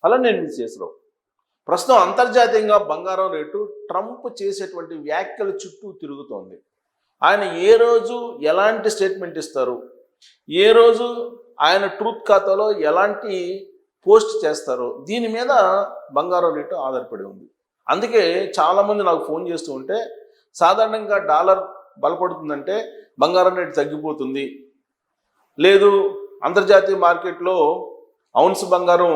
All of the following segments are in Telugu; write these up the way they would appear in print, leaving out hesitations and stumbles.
అలా నేను మిస్ చేసావు. ప్రస్తుతం అంతర్జాతీయంగా బంగారం రేటు ట్రంప్ చేసేటువంటి వ్యాఖ్యల చుట్టూ తిరుగుతోంది. ఆయన ఏ రోజు ఎలాంటి స్టేట్మెంట్ ఇస్తారు, ఏ రోజు ఆయన ట్రూత్ ఖాతాలో ఎలాంటి పోస్ట్ చేస్తారో దీని మీద బంగారం రేటు ఆధారపడి ఉంది. అందుకే చాలామంది నాకు ఫోన్ చేస్తూ ఉంటే, సాధారణంగా డాలర్ బలపడుతుందంటే బంగారం రేటు తగ్గిపోతుంది, లేదు అంతర్జాతీయ మార్కెట్లో ఔన్స్ బంగారం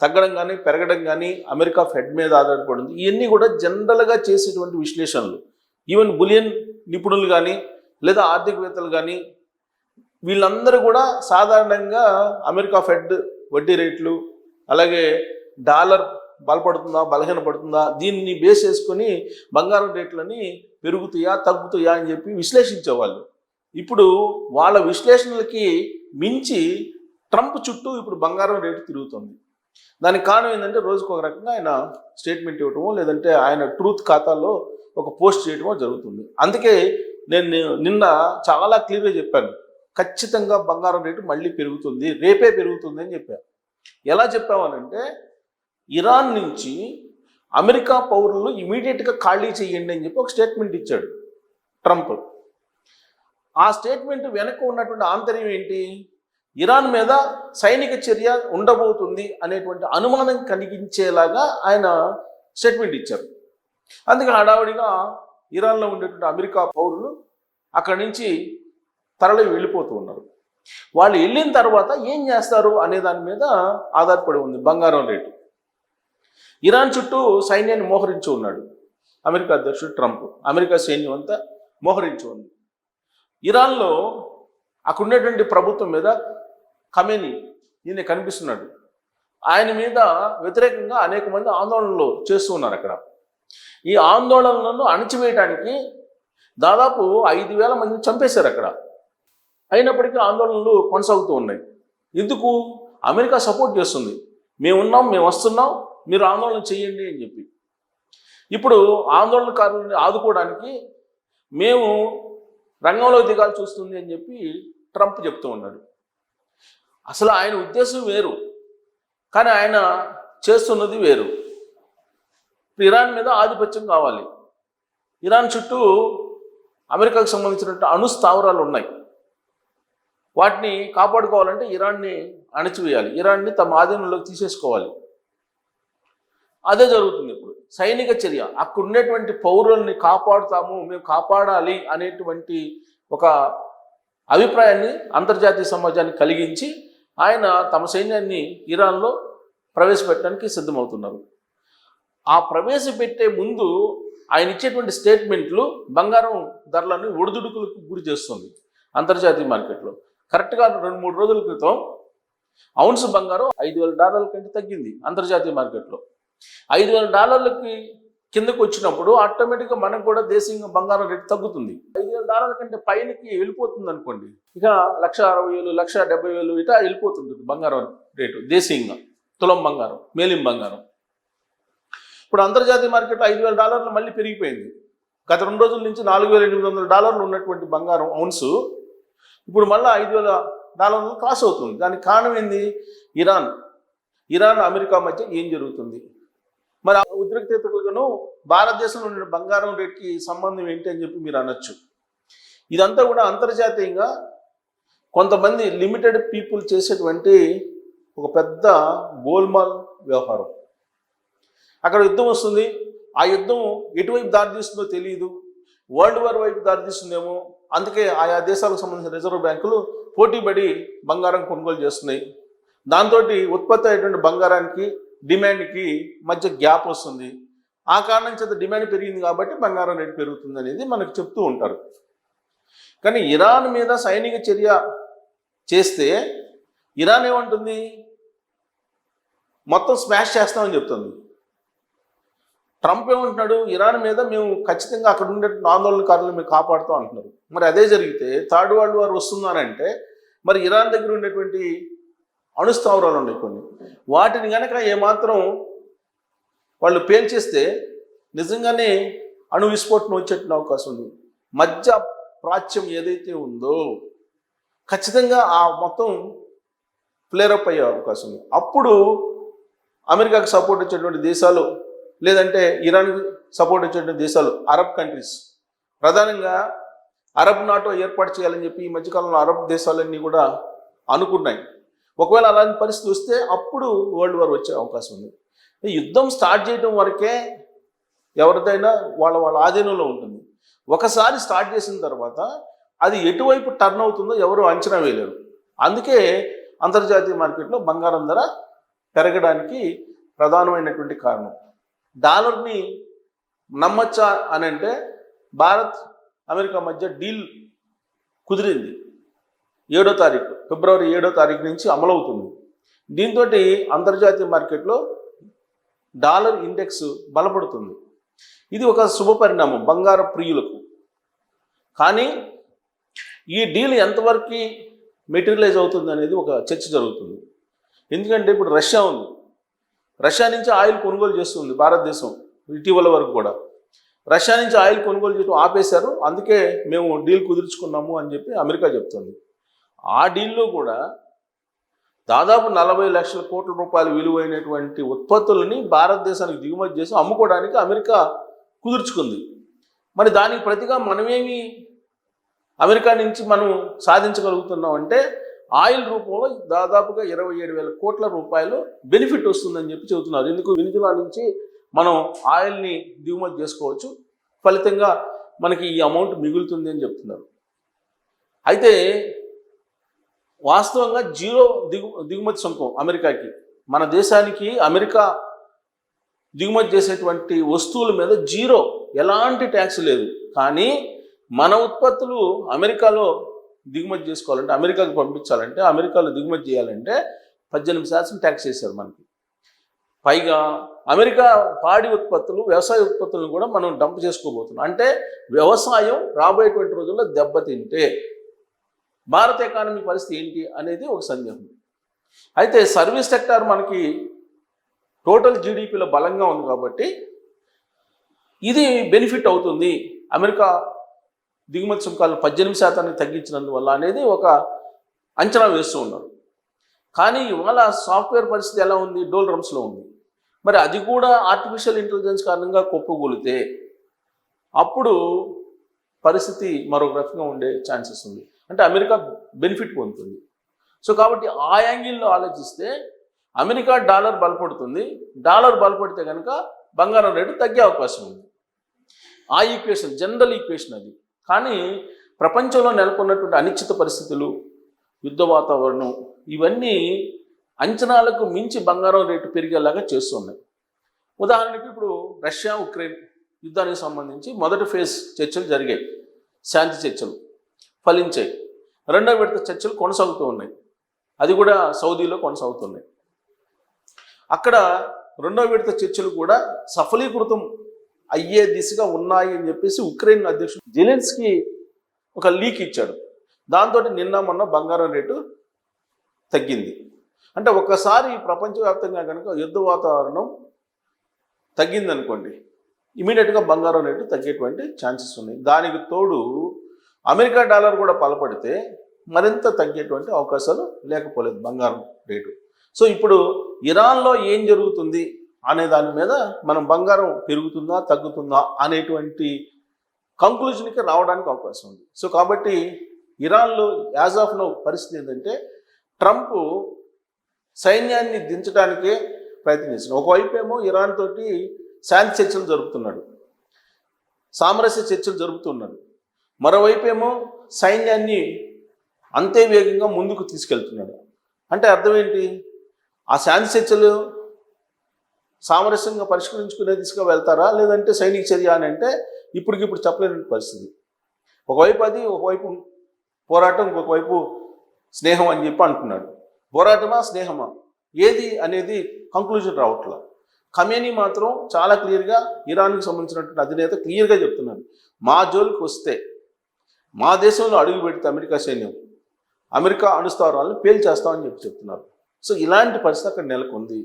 తగ్గడం కానీ పెరగడం కానీ అమెరికా ఫెడ్ మీద ఆధారపడింది. ఇవన్నీ కూడా జనరల్గా చేసేటువంటి విశ్లేషణలు. ఈవెన్ బులియన్ నిపుణులు కానీ లేదా ఆర్థికవేత్తలు కానీ వీళ్ళందరూ కూడా సాధారణంగా అమెరికా ఫెడ్ వడ్డీ రేట్లు, అలాగే డాలర్ బలపడుతుందా బలహీనపడుతుందా దీన్ని బేస్ చేసుకొని బంగారం రేట్లని పెరుగుతాయా తగ్గుతాయా అని చెప్పి విశ్లేషించేవాళ్ళు. ఇప్పుడు వాళ్ళ విశ్లేషణలకి మించి ట్రంప్ చుట్టూ ఇప్పుడు బంగారం రేటు తిరుగుతుంది. దానికి కారణం ఏంటంటే రోజుకు ఒక రకంగా ఆయన స్టేట్మెంట్ ఇవ్వటమో లేదంటే ఆయన ట్రూత్ ఖాతాలో ఒక పోస్ట్ చేయటమో జరుగుతుంది. అందుకే నేను నిన్న చాలా క్లియర్గా చెప్పాను, ఖచ్చితంగా బంగారం రేటు మళ్ళీ పెరుగుతుంది, రేపే పెరుగుతుంది అని చెప్పాను. ఎలా చెప్పామనంటే, ఇరాన్ నుంచి అమెరికా పౌరులు ఇమీడియట్గా ఖాళీ చేయండి అని చెప్పి ఒక స్టేట్మెంట్ ఇచ్చాడు ట్రంప్. ఆ స్టేట్మెంట్ వెనక ఉన్నటువంటి ఆంతర్యం ఏంటి? ఇరాన్ మీద సైనిక చర్య ఉండబోతుంది అనేటువంటి అనుమానం కలిగించేలాగా ఆయన స్టేట్మెంట్ ఇచ్చారు. అందుకే హడావుడిగా ఇరాన్లో ఉండేటువంటి అమెరికా పౌరులు అక్కడి నుంచి తరలి వెళ్ళిపోతూ ఉన్నారు. వాళ్ళు వెళ్ళిన తర్వాత ఏం చేస్తారు అనే దాని మీద ఆధారపడి ఉంది బంగారం రేటు. ఇరాన్ చుట్టూ సైన్యాన్ని మోహరించి ఉన్నాడు అమెరికా అధ్యక్షుడు ట్రంప్. అమెరికా సైన్యం అంతా మోహరించి ఉంది. ఇరాన్లో అక్కడ ఉండేటువంటి ప్రభుత్వం మీద ఖమేనీ ఈయన కనిపిస్తున్నాడు. ఆయన మీద వ్యతిరేకంగా అనేక మంది ఆందోళనలు చేస్తూ ఉన్నారు అక్కడ. ఈ ఆందోళనలను అణచివేయడానికి దాదాపు 5,000 మందిని చంపేశారు అక్కడ. అయినప్పటికీ ఆందోళనలు కొనసాగుతూ ఉన్నాయి. ఎందుకు? అమెరికా సపోర్ట్ చేస్తుంది, మేమున్నాం, మేము వస్తున్నాం, మీరు ఆందోళన చేయండి అని చెప్పి. ఇప్పుడు ఆందోళనకారులని ఆదుకోవడానికి మేము రంగంలో దిగాల్సి వస్తుంది అని చెప్పి ట్రంప్ చెప్తూ ఉన్నాడు. అసలు ఆయన ఉద్దేశం వేరు, కానీ ఆయన చేస్తున్నది వేరు. ఇరాన్ మీద ఆధిపత్యం కావాలి. ఇరాన్ చుట్టూ అమెరికాకు సంబంధించినటువంటి అణు స్థావరాలు ఉన్నాయి. వాటిని కాపాడుకోవాలంటే ఇరాన్ని అణచివేయాలి, ఇరాన్ని తమ ఆధీనంలోకి తీసేసుకోవాలి. అదే జరుగుతుంది ఇప్పుడు. సైనిక చర్య, అక్కడ ఉండేటువంటి పౌరుల్ని కాపాడుతాము, మేము కాపాడాలి అనేటువంటి ఒక అభిప్రాయాన్ని అంతర్జాతీయ సమాజానికి కలిగించి ఆయన తమ సైన్యాన్ని ఇరాన్లో ప్రవేశపెట్టడానికి సిద్ధమవుతున్నారు. ఆ ప్రవేశపెట్టే ముందు ఆయన ఇచ్చేటువంటి స్టేట్మెంట్లు బంగారం ధరలను ఒడిదుడుకులకు గురి చేస్తుంది అంతర్జాతీయ మార్కెట్లో. కరెక్ట్గా 2-3 రోజుల క్రితం ఔన్స్ బంగారం $5,000 కంటే తగ్గింది అంతర్జాతీయ మార్కెట్లో. $5,000 కిందకు వచ్చినప్పుడు ఆటోమేటిక్గా మనకు కూడా దేశీయంగా బంగారం రేటు తగ్గుతుంది. $5,000 కంటే పైనకి వెళ్ళిపోతుంది అనుకోండి, ఇక 1,60,000, 1,70,000 ఇటా వెళ్ళిపోతుంటుంది బంగారం రేటు దేశీయంగా. తులం బంగారం, మేలిం బంగారం. ఇప్పుడు అంతర్జాతీయ మార్కెట్లో $5,000 మళ్ళీ పెరిగిపోయింది. గత 2 రోజుల నుంచి $4,800 ఉన్నటువంటి బంగారం ఔన్సు ఇప్పుడు మళ్ళీ $5,000 క్రాస్ అవుతుంది. దానికి కారణం ఏంది? ఇరాన్ అమెరికా మధ్య ఏం జరుగుతుంది? మరి ఆ ఉద్రిక్తతలను భారతదేశంలో ఉన్న బంగారం రేట్కి సంబంధం ఏంటి అని చెప్పి మీరు అనొచ్చు. ఇదంతా కూడా అంతర్జాతీయంగా కొంతమంది లిమిటెడ్ పీపుల్ చేసేటువంటి ఒక పెద్ద గోల్మాల్ వ్యవహారం. అక్కడ యుద్ధం వస్తుంది. ఆ యుద్ధం ఎటువైపు దారితీస్తుందో తెలియదు, వరల్డ్ వార్ వైపు దారితీస్తుందేమో. అందుకే ఆయా దేశాలకు సంబంధించిన రిజర్వ్ బ్యాంకులు పోటీపడి బంగారం కొనుగోలు చేస్తున్నాయి. దాంతో ఉత్పత్తి అయ్యేటువంటి బంగారానికి డిమాండ్కి మధ్య గ్యాప్ వస్తుంది. ఆ కారణం చేత డిమాండ్ పెరిగింది కాబట్టి బంగారం రేటు పెరుగుతుంది అనేది మనకు చెప్తూ ఉంటారు. కానీ ఇరాన్ మీద సైనిక చర్య చేస్తే ఇరాన్ ఏమంటుంది? మొత్తం స్మాష్ చేస్తామని చెప్తుంది. ట్రంప్ ఏమంటున్నాడు? ఇరాన్ మీద మేము ఖచ్చితంగా అక్కడ ఉండే ఆందోళనకారులను మేము కాపాడుతాం అంటున్నారు. మరి అదే జరిగితే థర్డ్ వరల్డ్ వార్ వస్తుందనంటే మరి ఇరాన్ దగ్గర ఉండేటువంటి అణుస్థావరాలు ఉన్నాయి కొన్ని, వాటిని కనుక ఏమాత్రం వాళ్ళు పేల్చేస్తే నిజంగానే అణు విస్ఫోటనం వచ్చేటువంటి అవకాశం ఉంది. మధ్య ప్రాచ్యం ఏదైతే ఉందో ఖచ్చితంగా ఆ మొత్తం ఫ్లేరప్ అయ్యే అవకాశం ఉంది. అప్పుడు అమెరికాకి సపోర్ట్ ఇచ్చేటువంటి దేశాలు, లేదంటే ఇరాన్కి సపోర్ట్ ఇచ్చేటువంటి దేశాలు, అరబ్ కంట్రీస్, ప్రధానంగా అరబ్ నాటో ఏర్పాటు చేయాలని చెప్పి ఈ మధ్యకాలంలో అరబ్ దేశాలన్నీ కూడా అనుకున్నాయి. ఒకవేళ అలాంటి పరిస్థితి వస్తే అప్పుడు వరల్డ్ వార్ వచ్చే అవకాశం ఉంది. యుద్ధం స్టార్ట్ చేయడం వరకే ఎవరిదైనా వాళ్ళ ఆధీనంలో ఉంటుంది. ఒకసారి స్టార్ట్ చేసిన తర్వాత అది ఎటువైపు టర్న్ అవుతుందో ఎవరు అంచనా వేయలేరు. అందుకే అంతర్జాతీయ మార్కెట్లో బంగారం ధర పెరగడానికి ప్రధానమైనటువంటి కారణం. డాలర్ని నమ్మచ్చా అని అంటే భారత్ అమెరికా మధ్య డీల్ కుదిరింది 7వ తారీఖు, ఫిబ్రవరి 7వ తారీఖు నుంచి అమలవుతుంది. దీంతో అంతర్జాతీయ మార్కెట్లో డాలర్ ఇండెక్స్ బలపడుతుంది. ఇది ఒక శుభ పరిణామం బంగారు ప్రియులకు. కానీ ఈ డీల్ ఎంతవరకు మెటీరియలైజ్ అవుతుంది అనేది ఒక చర్చ జరుగుతుంది. ఎందుకంటే ఇప్పుడు రష్యా ఉంది, రష్యా నుంచి ఆయిల్ కొనుగోలు చేస్తుంది భారతదేశం. ఇటీవల వరకు కూడా రష్యా నుంచి ఆయిల్ కొనుగోలు చేయడం ఆపేశారు. అందుకే మేము డీల్ కుదుర్చుకున్నాము అని చెప్పి అమెరికా చెప్తుంది. ఆ డీల్లో కూడా దాదాపు 40 లక్షల కోట్ల రూపాయల విలువైనటువంటి ఉత్పత్తులని భారతదేశానికి దిగుమతి చేసి అమ్ముకోవడానికి అమెరికా కుదుర్చుకుంది. మరి దానికి ప్రతిగా మనమేమి అమెరికా నుంచి మనం సాధించగలుగుతున్నాం అంటే ఆయిల్ రూపంలో దాదాపుగా 27,000 కోట్ల రూపాయలు బెనిఫిట్ వస్తుందని చెప్పి చెబుతున్నారు. ఎందుకు? వెనిజులా నుంచి మనం ఆయిల్ని దిగుమతి చేసుకోవచ్చు, ఫలితంగా మనకి ఈ అమౌంట్ మిగులుతుంది అని చెప్తున్నారు. అయితే వాస్తవంగా జీరో దిగుమతి సుంకం అమెరికాకి. మన దేశానికి అమెరికా దిగుమతి చేసేటువంటి వస్తువుల మీద జీరో, ఎలాంటి ట్యాక్స్ లేదు. కానీ మన ఉత్పత్తులు అమెరికాలో దిగుమతి చేసుకోవాలంటే, అమెరికాకి పంపించాలంటే, అమెరికాలో దిగుమతి చేయాలంటే 18% ట్యాక్స్ వేశారు మనకి. పైగా అమెరికా పాడి ఉత్పత్తులు, వ్యవసాయ ఉత్పత్తులను కూడా మనం డంప్ చేసుకోబోతున్నాం. అంటే వ్యవసాయం రాబోయేటువంటి రోజుల్లో దెబ్బతింటే భారత ఎకానమీ పరిస్థితి ఏంటి అనేది ఒక సందేహం. అయితే సర్వీస్ సెక్టార్ మనకి టోటల్ జీడిపిలో బలంగా ఉంది కాబట్టి ఇది బెనిఫిట్ అవుతుంది. అమెరికా దిగుమతి సుంకాలు 18% తగ్గించినందువల్ల అనేది ఒక అంచనా వేస్తూ ఉన్నారు. కానీ ఇవాళ సాఫ్ట్వేర్ పరిస్థితి ఎలా ఉంది? డోల్డ్రమ్స్లో ఉంది. మరి అది కూడా ఆర్టిఫిషియల్ ఇంటెలిజెన్స్ కారణంగా కుప్పగూలితే అప్పుడు పరిస్థితి మరొక రకంగా ఉండే ఛాన్సెస్ ఉంది. అంటే అమెరికా బెనిఫిట్ పొందుతుంది. సో కాబట్టి ఆ యాంగిల్లో ఆలోచిస్తే అమెరికా డాలర్ బలపడుతుంది. డాలర్ బలపడితే కనుక బంగారం రేటు తగ్గే అవకాశం ఉంది. ఆ ఈక్వేషన్ జనరల్ ఈక్వేషన్ అది. కానీ ప్రపంచంలో నెలకొన్నటువంటి అనిశ్చిత పరిస్థితులు, యుద్ధ వాతావరణం, ఇవన్నీ అంచనాలకు మించి బంగారం రేటు పెరిగేలాగా చేస్తున్నాయి. ఉదాహరణకి ఇప్పుడు రష్యా ఉక్రెయిన్ యుద్ధానికి సంబంధించి మొదటి ఫేజ్ చర్చలు జరిగాయి, శాంతి చర్చలు ఫలించాయి. రెండవ విడత చర్చలు కొనసాగుతూ ఉన్నాయి, అది కూడా సౌదీలో కొనసాగుతున్నాయి. అక్కడ రెండవ విడత చర్చలు కూడా సఫలీకృతం అయ్యే దిశగా ఉన్నాయి అని చెప్పేసి ఉక్రెయిన్ అధ్యక్షుడు జెలెన్స్కీ ఒక లీక్ ఇచ్చాడు. దాంతో నిన్న మొన్న బంగారం రేటు తగ్గింది. అంటే ఒక్కసారి ప్రపంచవ్యాప్తంగా కనుక యుద్ధ వాతావరణం తగ్గిందనుకోండి, ఇమీడియట్గా బంగారం రేటు తగ్గేటువంటి ఛాన్సెస్ ఉన్నాయి. దానికి తోడు అమెరికా డాలర్ కూడా బలపడితే మరింత తగ్గేటువంటి అవకాశాలు లేకపోలేదు బంగారం రేటు. సో ఇప్పుడు ఇరాన్లో ఏం జరుగుతుంది అనే దాని మీద మనం బంగారం పెరుగుతుందా తగ్గుతుందా అనేటువంటి కంక్లూజన్కి రావడానికి అవకాశం ఉంది. సో కాబట్టి ఇరాన్లో యాజ్ ఆఫ్ నౌ పరిస్థితి ఏంటంటే ట్రంప్ సైన్యాన్ని దించడానికే ప్రయత్నం చేస్తున్నాడు. ఒకవైపు ఏమో ఇరాన్ తోటి శాంతి చర్చలు జరుపుతున్నాడు, సామరస్య చర్చలు జరుపుతున్నాడు. మరోవైపు ఏమో సైన్యాన్ని అంతే వేగంగా ముందుకు తీసుకెళ్తున్నాడు. అంటే అర్థం ఏంటి? ఆ శాంతి చర్చలు సామరస్యంగా పరిష్కరించుకునే దిశగా వెళ్తారా, లేదంటే సైనిక చర్య అని అంటే ఇప్పటికిప్పుడు చెప్పలేని పరిస్థితి. ఒకవైపు అది, ఒకవైపు పోరాటం, ఇంకొకవైపు స్నేహం అని చెప్పి అంటున్నాడు. పోరాటమా స్నేహమా ఏది అనేది కంక్లూజన్ రావట్లా. ఖమేనీ మాత్రం చాలా క్లియర్గా ఇరాన్కి సంబంధించినటువంటి అధినేత క్లియర్గా చెప్తున్నాడు, మా జోలికి వస్తే, మా దేశంలో అడుగు పెడితే అమెరికా సైన్యం అమెరికా అణుస్థావరాలను పేల్చేస్తామని చెప్పి చెప్తున్నారు. సో ఇలాంటి పరిస్థితి అక్కడ నెలకొంది.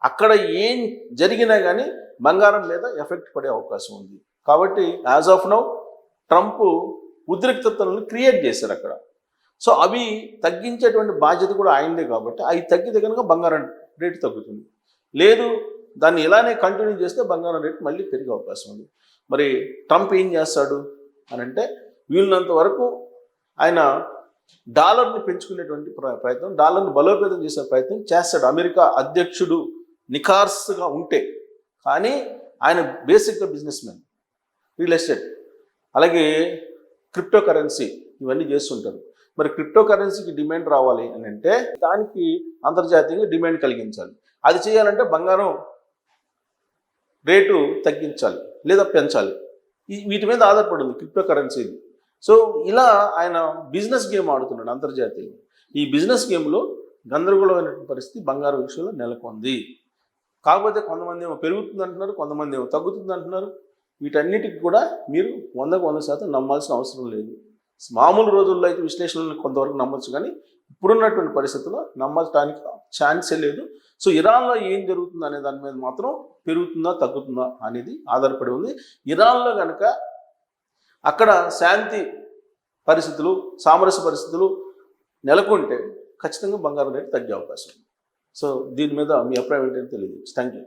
అక్కడ ఏం జరిగినా కానీ బంగారం మీద ఎఫెక్ట్ పడే అవకాశం ఉంది. కాబట్టి యాజ్ ఆఫ్ నౌ ట్రంప్ ఉద్రిక్తతలను క్రియేట్ చేశారు అక్కడ. సో అవి తగ్గించేటువంటి బాధ్యత కూడా ఆయనదే. కాబట్టి అవి తగ్గితే కనుక బంగారం రేటు తగ్గుతుంది. లేదు దాన్ని ఇలానే కంటిన్యూ చేస్తే బంగారం రేటు మళ్ళీ పెరిగే అవకాశం ఉంది. మరి ట్రంప్ ఏం చేస్తాడు అని అంటే వీళ్ళనంత వరకు ఆయన డాలర్ని పెంచుకునేటువంటి ప్రయత్నం, డాలర్ని బలోపేతం చేసే ప్రయత్నం చేస్తాడు అమెరికా అధ్యక్షుడు నిఖార్సుగా ఉంటే. కానీ ఆయన బేసిక్గా బిజినెస్ మ్యాన్, రియల్ ఎస్టేట్, అలాగే క్రిప్టో కరెన్సీ ఇవన్నీ చేస్తుంటారు. మరి క్రిప్టో కరెన్సీకి డిమాండ్ రావాలి అని అంటే దానికి అంతర్జాతీయంగా డిమాండ్ కలిగించాలి. అది చేయాలంటే బంగారం రేటు తగ్గించాలి లేదా పెంచాలి. వీటి మీద ఆధారపడి ఉంది క్రిప్టో కరెన్సీ. సో ఇలా ఆయన బిజినెస్ గేమ్ ఆడుతున్నాడు అంతర్జాతీయంగా. ఈ బిజినెస్ గేమ్లో గందరగోళమైనటువంటి పరిస్థితి బంగారం విషయంలో నెలకొంది. కాకపోతే కొంతమంది ఏమో పెరుగుతుంది అంటున్నారు, కొంతమంది ఏమో తగ్గుతుంది అంటున్నారు. వీటన్నిటికి కూడా మీరు 100% నమ్మాల్సిన అవసరం లేదు. మామూలు రోజుల్లో అయితే విశ్లేషణలను కొంతవరకు నమ్మొచ్చు, కానీ ఇప్పుడున్నటువంటి పరిస్థితుల్లో నమ్మటానికి ఛాన్సే లేదు. సో ఇరాన్లో ఏం జరుగుతుంది అనే దాని మీద మాత్రం పెరుగుతుందా తగ్గుతుందా అనేది ఆధారపడి ఉంది. ఇరాన్లో కనుక అక్కడ శాంతి పరిస్థితులు, సామరస్య పరిస్థితులు నెలకొంటే ఖచ్చితంగా బంగారం రేటు తగ్గే అవకాశం ఉంది. సో దీని మీద మీ అభిప్రాయం ఏంటని తెలియదు. Thank you.